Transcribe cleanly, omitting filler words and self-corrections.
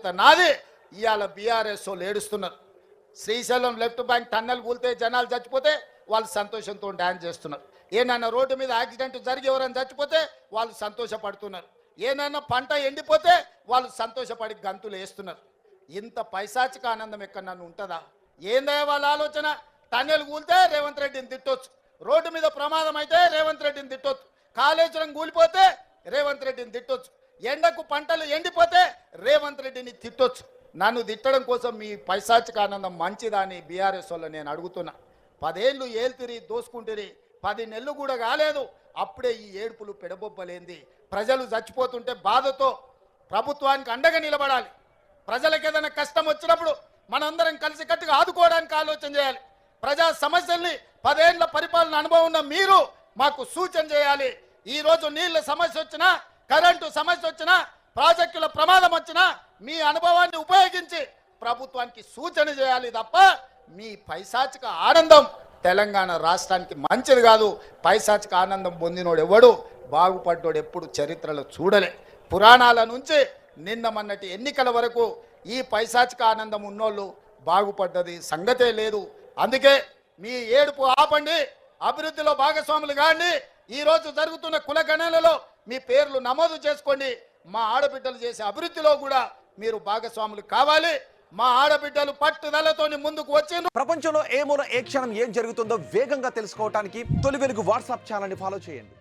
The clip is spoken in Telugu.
బాధ్యత నాది. ఇవాళ బీఆర్ఎస్ వాళ్ళు ఏడుస్తున్నారు. శ్రీశైలం లెఫ్ట్ బ్యాంక్ టన్నెల్ కూలితే జనాలు చచ్చిపోతే వాళ్ళు సంతోషంతో డ్యాన్స్ చేస్తున్నారు. ఏనన్నా రోడ్డు మీద యాక్సిడెంట్ జరిగి ఎవరైనా చచ్చిపోతే వాళ్ళు సంతోషపడుతున్నారు. ఏనన్నా పంట ఎండిపోతే వాళ్ళు సంతోషపడి గంతులు వేస్తున్నారు. ఇంత పైశాచిక ఆనందం ఎక్కడన్నా ఉంటుందా? ఏందే వాళ్ళ ఆలోచన? టన్నెల్ కూలితే రేవంత్ రెడ్డిని తిట్టొచ్చు, రోడ్డు మీద ప్రమాదం అయితే రేవంత్ రెడ్డిని తిట్టొచ్చు, కాళేశ్వరం కూలిపోతే రేవంత్ రెడ్డిని తిట్టొచ్చు, ఎండకు పంటలు ఎండిపోతే రేవంత్ రెడ్డిని తిట్టొచ్చు. నన్ను తిట్టడం కోసం మీ పైశాచిక ఆనందం మంచిదా అని బీఆర్ఎస్ వాళ్ళు నేను అడుగుతున్నా. 10 ఏళ్ళు ఏల్తిరి దోసుకుంటిరి, 10 నెలలు కూడా కాలేదు, అప్పుడే ఈ ఏడుపులు పెడబొబ్బలేంది? ప్రజలు చచ్చిపోతుంటే బాధతో ప్రభుత్వానికి అండగా నిలబడాలి. ప్రజలకు ఏదైనా కష్టం వచ్చినప్పుడు మనందరం కలిసికట్టుగా ఆదుకోవడానికి ఆలోచన చేయాలి. ప్రజా సమస్యల్ని 10 ఏళ్ల పరిపాలన అనుభవం ఉన్న మీరు మాకు సూచన చేయాలి. ఈరోజు నీళ్ళ సమస్య వచ్చినా, కరెంటు సమస్య వచ్చినా, ప్రాజెక్టుల ప్రమాదం వచ్చినా మీ అనుభవాన్ని ఉపయోగించి ప్రభుత్వానికి సూచన చేయాలి తప్ప మీ పైశాచిక ఆనందం తెలంగాణ రాష్ట్రానికి మంచిది కాదు. పైశాచిక ఆనందం పొందినోడు ఎవడు బాగుపడ్డోడు ఎప్పుడు చరిత్రలో చూడలే. పురాణాల నుంచి నిన్న మొన్నటి ఎన్నికల వరకు ఈ పైశాచిక ఆనందం ఉన్నోళ్ళు బాగుపడ్డది సంగతే లేదు. అందుకే మీ ఏడుపు ఆపండి, అభివృద్ధిలో భాగస్వాములు కాండి. ఈరోజు జరుగుతున్న కులగణనలో మీ పేర్లు నమోదు చేసుకోండి. మా ఆడబిడ్డలు చేసే అభివృద్ధిలో కూడా మీరు భాగస్వాములు కావాలి. మా ఆడబిడ్డలు పట్టుదలతోని ముందుకు వచ్చి ప్రపంచంలో ఏ మూల ఏ క్షణం ఏం జరుగుతుందో వేగంగా తెలుసుకోవడానికి తొలి వెలుగు వాట్సాప్ ఛానల్ని ఫాలో చేయండి.